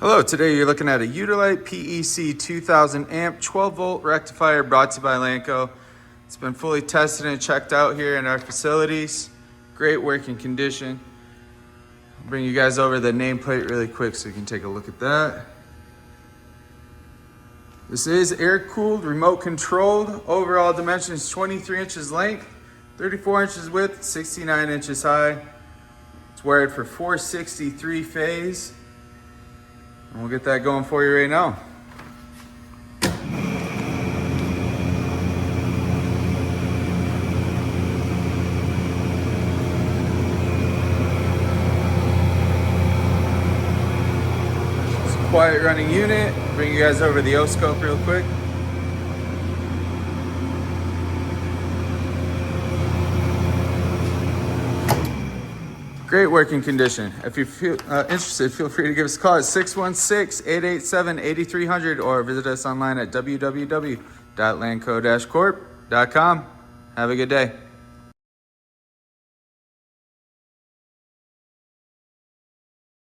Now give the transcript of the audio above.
Hello, today you're looking at a Udylite PEC 2000 amp 12 volt rectifier brought to you by Lanco. It's been fully tested and checked out here in our facilities. Great working condition. I'll bring you guys over the nameplate really quick so you can take a look at that. This is air-cooled, remote controlled. Overall dimensions 23 inches length, 34 inches width, 69 inches high. It's wired for 463 phase. And we'll get that going for you right now. It's a quiet running unit. Bring you guys over the O-scope real quick. Great working condition. If you feel interested, feel free to give us a call at 616-887-8300 or visit us online at www.lanco-corp.com. Have a good day.